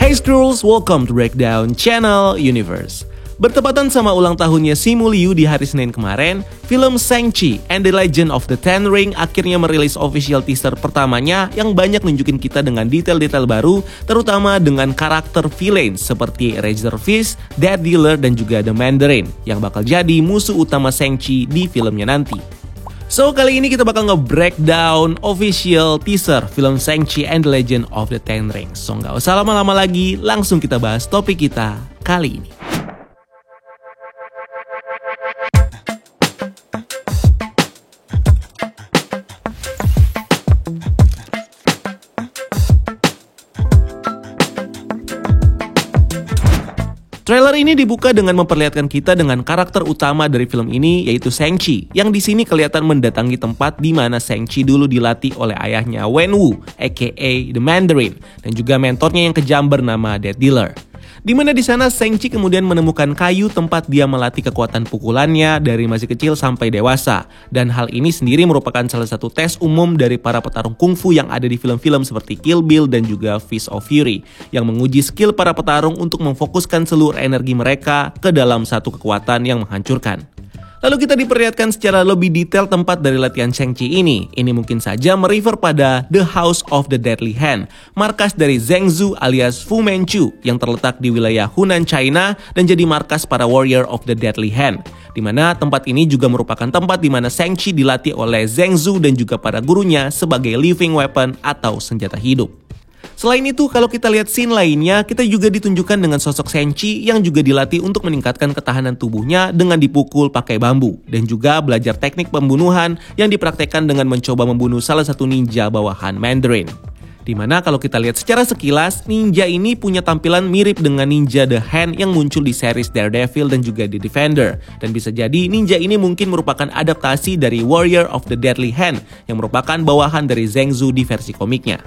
Hai Skrulls, welcome to Breakdown Channel Universe. Bertepatan sama ulang tahunnya Simu Liu di hari Senin kemarin, film Shang-Chi and the Legend of the Ten Ring akhirnya merilis official teaser pertamanya yang banyak nunjukin kita dengan detail-detail baru, terutama dengan karakter villain seperti Razor Fist, Death Dealer, dan juga The Mandarin yang bakal jadi musuh utama Shang-Chi di filmnya nanti. So, kali ini kita bakal nge-breakdown official teaser film Shang-Chi and the Legend of the Ten Rings. So, nggak usah lama-lama lagi, langsung kita bahas topik kita kali ini. Trailer ini dibuka dengan memperlihatkan kita dengan karakter utama dari film ini, yaitu Shang-Chi, yang di sini kelihatan mendatangi tempat di mana Shang-Chi dulu dilatih oleh ayahnya Wenwu, aka The Mandarin, dan juga mentornya yang kejam bernama Death Dealer. Di mana di sana Shang-Chi kemudian menemukan kayu tempat dia melatih kekuatan pukulannya dari masih kecil sampai dewasa. Dan hal ini sendiri merupakan salah satu tes umum dari para petarung kungfu yang ada di film-film seperti Kill Bill dan juga Fist of Fury, yang menguji skill para petarung untuk memfokuskan seluruh energi mereka ke dalam satu kekuatan yang menghancurkan. Lalu kita diperlihatkan secara lebih detail tempat dari latihan Shang-Chi ini. Ini mungkin saja merefer pada The House of the Deadly Hand, markas dari Zheng Zu alias Fu Manchu yang terletak di wilayah Hunan, China dan jadi markas para Warrior of the Deadly Hand. Di mana tempat ini juga merupakan tempat di mana Shang-Chi dilatih oleh Zheng Zu dan juga para gurunya sebagai living weapon atau senjata hidup. Selain itu, kalau kita lihat scene lainnya, kita juga ditunjukkan dengan sosok Shang-Chi yang juga dilatih untuk meningkatkan ketahanan tubuhnya dengan dipukul pakai bambu, dan juga belajar teknik pembunuhan yang dipraktekkan dengan mencoba membunuh salah satu ninja bawahan Mandarin. Dimana kalau kita lihat secara sekilas, ninja ini punya tampilan mirip dengan ninja The Hand yang muncul di series Daredevil dan juga The Defender. Dan bisa jadi ninja ini mungkin merupakan adaptasi dari Warrior of the Deadly Hand yang merupakan bawahan dari Zheng Zu di versi komiknya.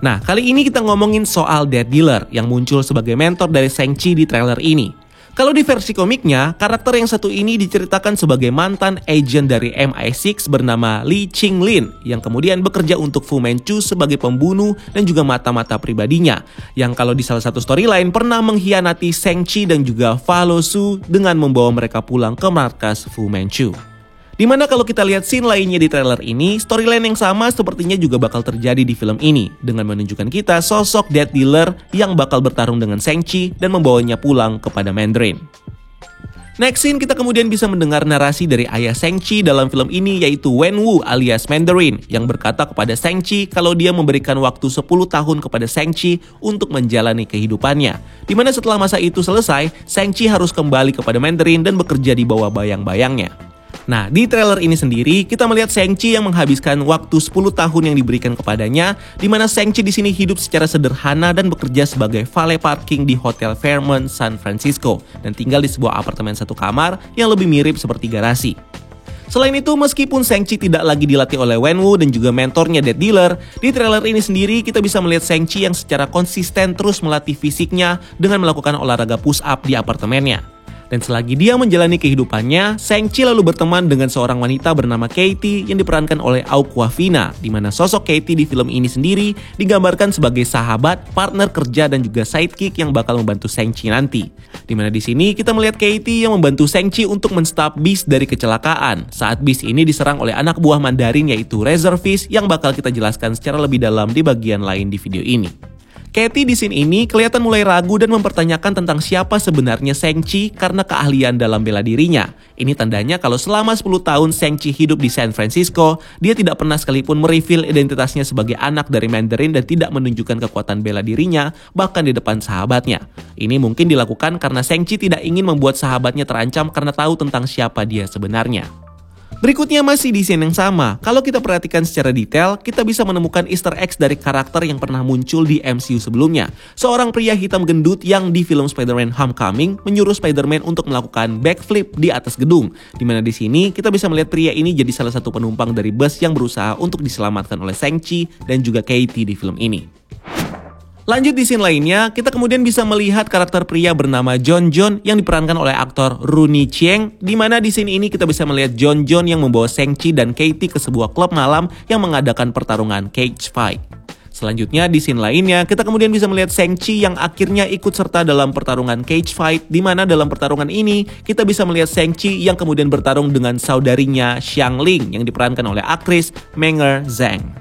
Nah, kali ini kita ngomongin soal Death Dealer yang muncul sebagai mentor dari Shang-Chi di trailer ini. Kalau di versi komiknya, karakter yang satu ini diceritakan sebagai mantan agent dari MI6 bernama Li Qinglin yang kemudian bekerja untuk Fu Manchu sebagai pembunuh dan juga mata-mata pribadinya, yang kalau di salah satu storyline pernah mengkhianati Shang-Chi dan juga Fa Lou dengan membawa mereka pulang ke markas Fu Manchu. Dimana kalau kita lihat scene lainnya di trailer ini, storyline yang sama sepertinya juga bakal terjadi di film ini, dengan menunjukkan kita sosok Death Dealer yang bakal bertarung dengan Shang-Chi dan membawanya pulang kepada Mandarin. Next scene kita kemudian bisa mendengar narasi dari ayah Shang-Chi dalam film ini, yaitu Wenwu alias Mandarin, yang berkata kepada Shang-Chi kalau dia memberikan waktu 10 tahun kepada Shang-Chi untuk menjalani kehidupannya. Dimana setelah masa itu selesai, Shang-Chi harus kembali kepada Mandarin dan bekerja di bawah bayang-bayangnya. Nah, di trailer ini sendiri kita melihat Shang-Chi yang menghabiskan waktu 10 tahun yang diberikan kepadanya, di mana Shang-Chi di sini hidup secara sederhana dan bekerja sebagai valet parking di Hotel Fairmont San Francisco dan tinggal di sebuah apartemen satu kamar yang lebih mirip seperti garasi. Selain itu, meskipun Shang-Chi tidak lagi dilatih oleh Wenwu dan juga mentornya Death Dealer, di trailer ini sendiri kita bisa melihat Shang-Chi yang secara konsisten terus melatih fisiknya dengan melakukan olahraga push up di apartemennya. Dan selagi dia menjalani kehidupannya, Shang-Chi lalu berteman dengan seorang wanita bernama Katie yang diperankan oleh Awkwafina, di mana sosok Katie di film ini sendiri digambarkan sebagai sahabat, partner kerja, dan juga sidekick yang bakal membantu Shang-Chi nanti. Di mana di sini kita melihat Katie yang membantu Shang-Chi untuk men-stop Beast dari kecelakaan saat Beast ini diserang oleh anak buah Mandarin yaitu Razor Fist yang bakal kita jelaskan secara lebih dalam di bagian lain di video ini. Katie di scene ini kelihatan mulai ragu dan mempertanyakan tentang siapa sebenarnya Shang-Chi karena keahlian dalam bela dirinya. Ini tandanya kalau selama 10 tahun Shang-Chi hidup di San Francisco, dia tidak pernah sekalipun mereveal identitasnya sebagai anak dari Mandarin dan tidak menunjukkan kekuatan bela dirinya bahkan di depan sahabatnya. Ini mungkin dilakukan karena Shang-Chi tidak ingin membuat sahabatnya terancam karena tahu tentang siapa dia sebenarnya. Berikutnya masih di scene yang sama, kalau kita perhatikan secara detail, kita bisa menemukan Easter eggs dari karakter yang pernah muncul di MCU sebelumnya. Seorang pria hitam gendut yang di film Spider-Man Homecoming menyuruh Spider-Man untuk melakukan backflip di atas gedung. Dimana di sini kita bisa melihat pria ini jadi salah satu penumpang dari bus yang berusaha untuk diselamatkan oleh Shang-Chi dan juga Katie di film ini. Lanjut di scene lainnya, kita kemudian bisa melihat karakter pria bernama John John yang diperankan oleh aktor Rooney Chieng, di mana di scene ini kita bisa melihat John John yang membawa Shang-Chi dan Katie ke sebuah klub malam yang mengadakan pertarungan cage fight. Selanjutnya di scene lainnya, kita kemudian bisa melihat Shang-Chi yang akhirnya ikut serta dalam pertarungan cage fight, di mana dalam pertarungan ini kita bisa melihat Shang-Chi yang kemudian bertarung dengan saudarinya Xiangling yang diperankan oleh aktris Meng'er Zhang.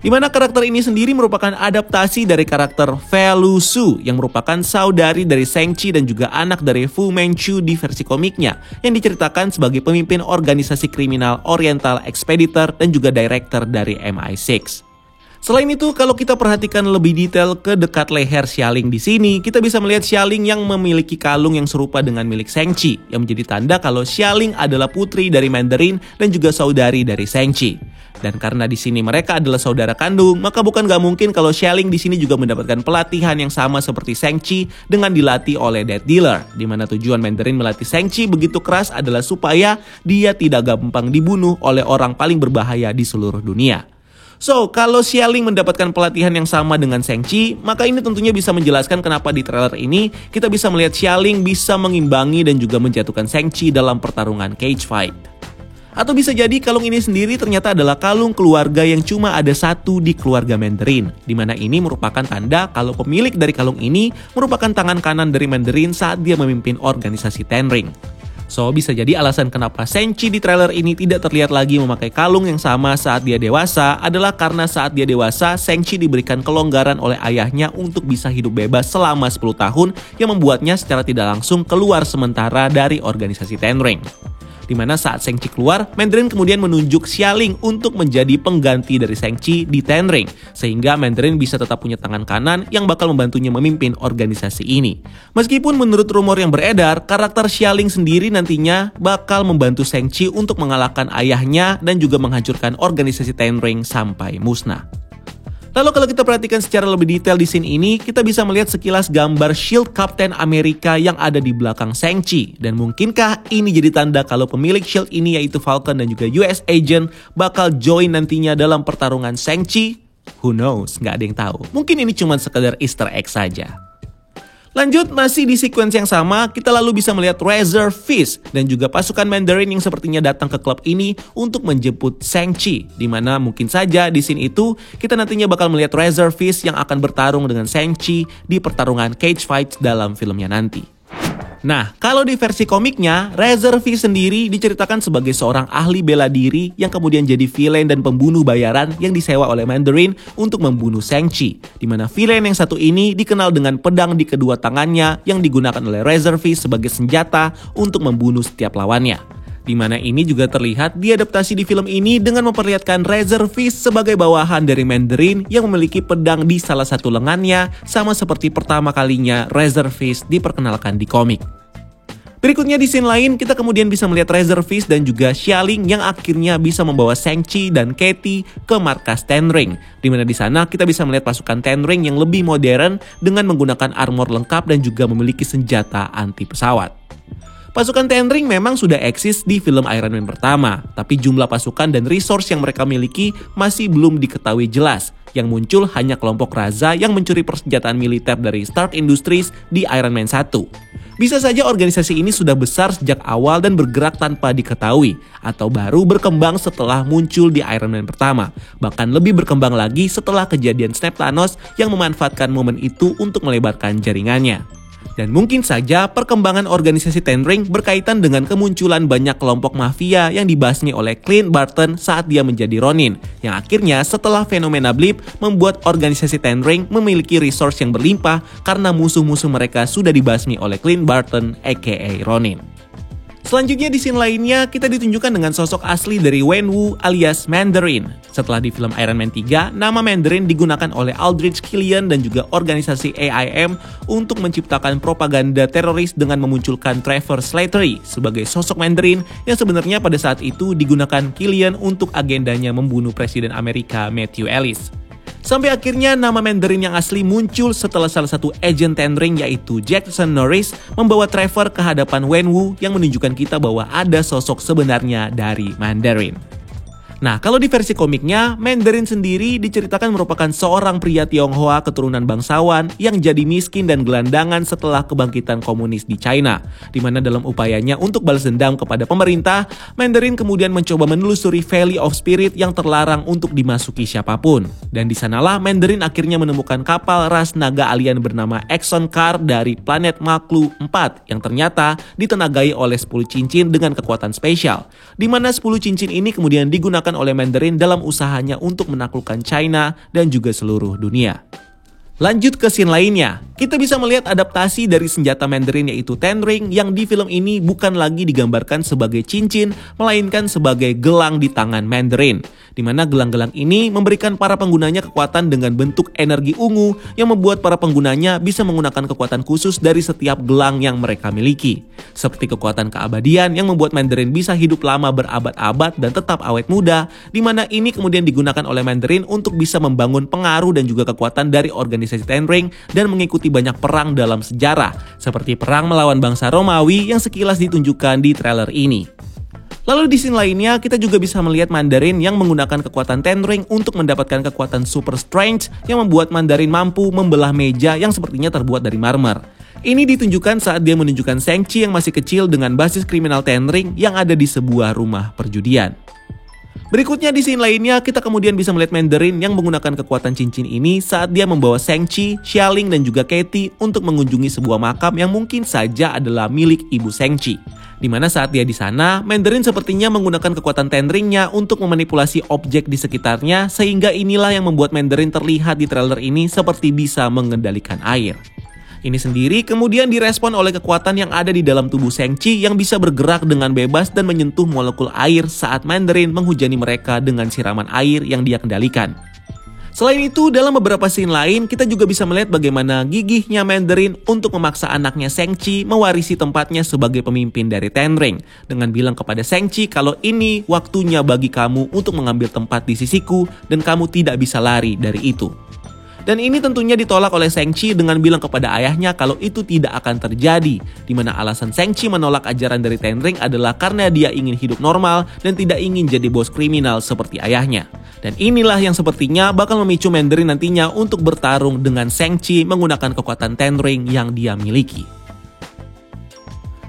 Di mana karakter ini sendiri merupakan adaptasi dari karakter Felu Su yang merupakan saudari dari Shang-Chi dan juga anak dari Fu Manchu di versi komiknya yang diceritakan sebagai pemimpin organisasi kriminal Oriental Expeditor dan juga director dari MI6. Selain itu, kalau kita perhatikan lebih detail ke dekat leher Xialing di sini, kita bisa melihat Xialing yang memiliki kalung yang serupa dengan milik Shang-Chi, yang menjadi tanda kalau Xialing adalah putri dari Mandarin dan juga saudari dari Shang-Chi. Dan karena di sini mereka adalah saudara kandung, maka bukan gak mungkin kalau Xialing di sini juga mendapatkan pelatihan yang sama seperti Shang-Chi dengan dilatih oleh Death Dealer, di mana tujuan Mandarin melatih Shang-Chi begitu keras adalah supaya dia tidak gampang dibunuh oleh orang paling berbahaya di seluruh dunia. So, kalau Xialing mendapatkan pelatihan yang sama dengan Shang-Chi, maka ini tentunya bisa menjelaskan kenapa di trailer ini kita bisa melihat Xialing bisa mengimbangi dan juga menjatuhkan Shang-Chi dalam pertarungan cage fight. Atau bisa jadi kalung ini sendiri ternyata adalah kalung keluarga yang cuma ada satu di keluarga Mandarin, di mana ini merupakan tanda kalau pemilik dari kalung ini merupakan tangan kanan dari Mandarin saat dia memimpin organisasi Ten Ring. So, bisa jadi alasan kenapa Shang-Chi di trailer ini tidak terlihat lagi memakai kalung yang sama saat dia dewasa adalah karena saat dia dewasa, Shang-Chi diberikan kelonggaran oleh ayahnya untuk bisa hidup bebas selama 10 tahun yang membuatnya secara tidak langsung keluar sementara dari organisasi Ten Ring. Di mana saat Shang-Chi keluar, Mandarin kemudian menunjuk Xialing untuk menjadi pengganti dari Shang-Chi di Ten Ring, sehingga Mandarin bisa tetap punya tangan kanan yang bakal membantunya memimpin organisasi ini. Meskipun menurut rumor yang beredar, karakter Xialing sendiri nantinya bakal membantu Shang-Chi untuk mengalahkan ayahnya dan juga menghancurkan organisasi Ten Ring sampai musnah. Lalu kalau kita perhatikan secara lebih detail di scene ini, kita bisa melihat sekilas gambar shield Kapten Amerika yang ada di belakang Shang-Chi. Dan mungkinkah ini jadi tanda kalau pemilik shield ini yaitu Falcon dan juga US Agent bakal join nantinya dalam pertarungan Shang-Chi? Who knows, nggak ada yang tahu. Mungkin ini cuma sekedar easter egg saja. Lanjut, masih di sequence yang sama, kita lalu bisa melihat Razor Fist dan juga pasukan Mandarin yang sepertinya datang ke klub ini untuk menjemput Shang-Chi. Dimana mungkin saja di scene itu, kita nantinya bakal melihat Razor Fist yang akan bertarung dengan Shang-Chi di pertarungan cage fight dalam filmnya nanti. Nah, kalau di versi komiknya, Razor Fist sendiri diceritakan sebagai seorang ahli bela diri yang kemudian jadi villain dan pembunuh bayaran yang disewa oleh Mandarin untuk membunuh Shang-Chi. Di mana villain yang satu ini dikenal dengan pedang di kedua tangannya yang digunakan oleh Razor Fist sebagai senjata untuk membunuh setiap lawannya. Di mana ini juga terlihat diadaptasi di film ini dengan memperlihatkan Razor Fist sebagai bawahan dari Mandarin yang memiliki pedang di salah satu lengannya, sama seperti pertama kalinya Razor Fist diperkenalkan di komik. Berikutnya di scene lain, kita kemudian bisa melihat Razor Fist dan juga Xialing yang akhirnya bisa membawa Shang-Chi dan Katie ke markas Ten Ring. Dimana di sana kita bisa melihat pasukan Ten Ring yang lebih modern dengan menggunakan armor lengkap dan juga memiliki senjata anti pesawat. Pasukan Ten Ring memang sudah eksis di film Iron Man pertama, tapi jumlah pasukan dan resource yang mereka miliki masih belum diketahui jelas. Yang muncul hanya kelompok Raza yang mencuri persenjataan militer dari Stark Industries di Iron Man 1. Bisa saja organisasi ini sudah besar sejak awal dan bergerak tanpa diketahui, atau baru berkembang setelah muncul di Iron Man pertama. Bahkan lebih berkembang lagi setelah kejadian Snap Thanos yang memanfaatkan momen itu untuk melebarkan jaringannya. Dan mungkin saja perkembangan organisasi Ten Ring berkaitan dengan kemunculan banyak kelompok mafia yang dibasmi oleh Clint Barton saat dia menjadi Ronin, yang akhirnya setelah fenomena blip membuat organisasi Ten Ring memiliki resource yang berlimpah karena musuh-musuh mereka sudah dibasmi oleh Clint Barton aka Ronin. Selanjutnya di scene lainnya, kita ditunjukkan dengan sosok asli dari Wenwu alias Mandarin. Setelah di film Iron Man 3, nama Mandarin digunakan oleh Aldrich Killian dan juga organisasi AIM untuk menciptakan propaganda teroris dengan memunculkan Trevor Slattery sebagai sosok Mandarin yang sebenarnya pada saat itu digunakan Killian untuk agendanya membunuh Presiden Amerika Matthew Ellis. Sampai akhirnya nama Mandarin yang asli muncul setelah salah satu agen Ten Ring yaitu Jackson Norris membawa Trevor ke hadapan Wenwu yang menunjukkan kita bahwa ada sosok sebenarnya dari Mandarin. Nah, kalau di versi komiknya, Mandarin sendiri diceritakan merupakan seorang pria Tionghoa keturunan bangsawan yang jadi miskin dan gelandangan setelah kebangkitan komunis di China. Di mana dalam upayanya untuk balas dendam kepada pemerintah, Mandarin kemudian mencoba menelusuri Valley of Spirit yang terlarang untuk dimasuki siapapun. Dan di sanalah Mandarin akhirnya menemukan kapal ras naga alien bernama Exxon Car dari planet Maklu 4 yang ternyata ditenagai oleh 10 cincin dengan kekuatan spesial. Di mana 10 cincin ini kemudian digunakan oleh Mandarin dalam usahanya untuk menaklukkan China dan juga seluruh dunia. Lanjut ke scene lainnya, kita bisa melihat adaptasi dari senjata Mandarin yaitu Ten Ring yang di film ini bukan lagi digambarkan sebagai cincin, melainkan sebagai gelang di tangan Mandarin. Di mana gelang-gelang ini memberikan para penggunanya kekuatan dengan bentuk energi ungu yang membuat para penggunanya bisa menggunakan kekuatan khusus dari setiap gelang yang mereka miliki. Seperti kekuatan keabadian yang membuat Mandarin bisa hidup lama berabad-abad dan tetap awet muda, di mana ini kemudian digunakan oleh Mandarin untuk bisa membangun pengaruh dan juga kekuatan dari organisasi Ten Ring dan mengikuti banyak perang dalam sejarah, seperti perang melawan bangsa Romawi yang sekilas ditunjukkan di trailer ini. Lalu di scene lainnya, kita juga bisa melihat Mandarin yang menggunakan kekuatan Ten Ring untuk mendapatkan kekuatan Super Strength yang membuat Mandarin mampu membelah meja yang sepertinya terbuat dari marmer. Ini ditunjukkan saat dia menunjukkan Shang-Chi yang masih kecil dengan basis kriminal Ten Ring yang ada di sebuah rumah perjudian. Berikutnya di scene lainnya, kita kemudian bisa melihat Mandarin yang menggunakan kekuatan cincin ini saat dia membawa Shang-Chi, Xialing, dan juga Katie untuk mengunjungi sebuah makam yang mungkin saja adalah milik ibu Shang-Chi. Di mana saat dia di sana, Mandarin sepertinya menggunakan kekuatan Ten Ring-nya untuk memanipulasi objek di sekitarnya, sehingga inilah yang membuat Mandarin terlihat di trailer ini seperti bisa mengendalikan air. Ini sendiri kemudian direspon oleh kekuatan yang ada di dalam tubuh Shang-Chi yang bisa bergerak dengan bebas dan menyentuh molekul air saat Mandarin menghujani mereka dengan siraman air yang dia kendalikan. Selain itu, dalam beberapa scene lain, kita juga bisa melihat bagaimana gigihnya Mandarin untuk memaksa anaknya Shang-Chi mewarisi tempatnya sebagai pemimpin dari Ten Ring, dengan bilang kepada Shang-Chi kalau ini waktunya bagi kamu untuk mengambil tempat di sisiku dan kamu tidak bisa lari dari itu. Dan ini tentunya ditolak oleh Shang-Chi dengan bilang kepada ayahnya kalau itu tidak akan terjadi, di mana alasan Shang-Chi menolak ajaran dari Ten Ring adalah karena dia ingin hidup normal dan tidak ingin jadi bos kriminal seperti ayahnya. Dan inilah yang sepertinya bakal memicu Mandarin nantinya untuk bertarung dengan Shang-Chi menggunakan kekuatan Ten Ring yang dia miliki.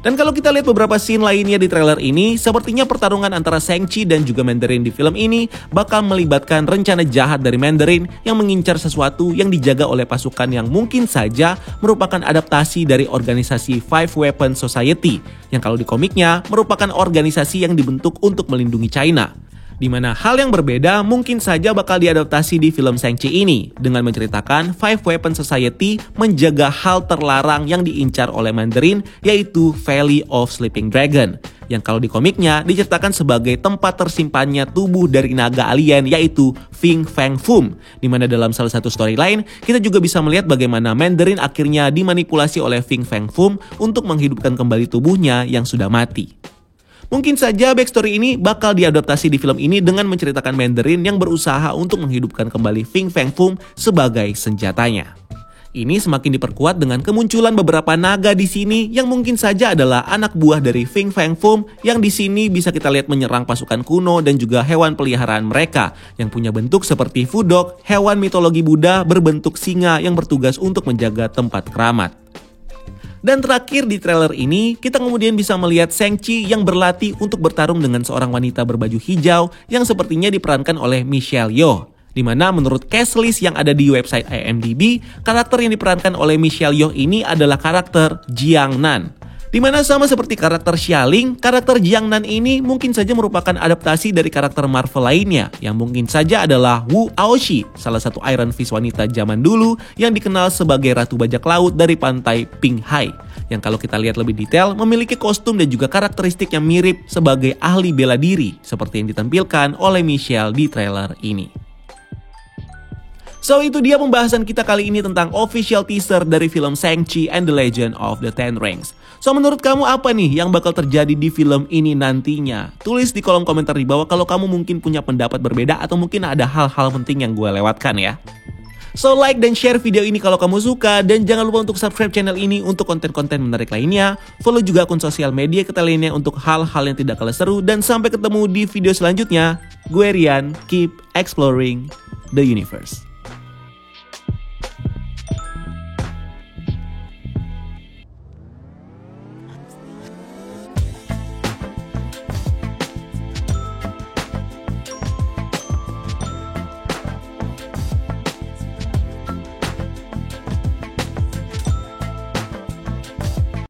Dan kalau kita lihat beberapa scene lainnya di trailer ini, sepertinya pertarungan antara Shang-Chi dan juga Mandarin di film ini bakal melibatkan rencana jahat dari Mandarin yang mengincar sesuatu yang dijaga oleh pasukan yang mungkin saja merupakan adaptasi dari organisasi Five Weapon Society, yang kalau di komiknya merupakan organisasi yang dibentuk untuk melindungi China. Di mana hal yang berbeda mungkin saja bakal diadaptasi di film Shang-Chi ini dengan menceritakan Five Weapon Society menjaga hal terlarang yang diincar oleh Mandarin, yaitu Valley of Sleeping Dragon, yang kalau di komiknya diceritakan sebagai tempat tersimpannya tubuh dari naga alien yaitu Fin Fang Foom, di mana dalam salah satu storyline kita juga bisa melihat bagaimana Mandarin akhirnya dimanipulasi oleh Fin Fang Foom untuk menghidupkan kembali tubuhnya yang sudah mati. Mungkin saja backstory ini bakal diadaptasi di film ini dengan menceritakan Mandarin yang berusaha untuk menghidupkan kembali Fin Fang Foom sebagai senjatanya. Ini semakin diperkuat dengan kemunculan beberapa naga di sini yang mungkin saja adalah anak buah dari Fin Fang Foom yang di sini bisa kita lihat menyerang pasukan kuno dan juga hewan peliharaan mereka yang punya bentuk seperti Fudok, hewan mitologi Buddha berbentuk singa yang bertugas untuk menjaga tempat keramat. Dan terakhir di trailer ini, kita kemudian bisa melihat Shang-Chi yang berlatih untuk bertarung dengan seorang wanita berbaju hijau yang sepertinya diperankan oleh Michelle Yeoh. Di mana menurut cast list yang ada di website IMDb, karakter yang diperankan oleh Michelle Yeoh ini adalah karakter Jiang Nan. Di mana sama seperti karakter Xialing, karakter Jiang Nan ini mungkin saja merupakan adaptasi dari karakter Marvel lainnya, yang mungkin saja adalah Wu Aoshi, salah satu Iron Fist wanita zaman dulu yang dikenal sebagai Ratu Bajak Laut dari pantai Ping-Hai, yang kalau kita lihat lebih detail memiliki kostum dan juga karakteristik yang mirip sebagai ahli bela diri, seperti yang ditampilkan oleh Michelle di trailer ini. So itu dia pembahasan kita kali ini tentang official teaser dari film Shang-Chi and the Legend of the Ten Rings. So menurut kamu apa nih yang bakal terjadi di film ini nantinya? Tulis di kolom komentar di bawah kalau kamu mungkin punya pendapat berbeda atau mungkin ada hal-hal penting yang gue lewatkan ya. So like dan share video ini kalau kamu suka, dan jangan lupa untuk subscribe channel ini untuk konten-konten menarik lainnya. Follow juga akun sosial media kita lainnya untuk hal-hal yang tidak kalah seru, dan sampai ketemu di video selanjutnya. Gue Rian, keep exploring the universe.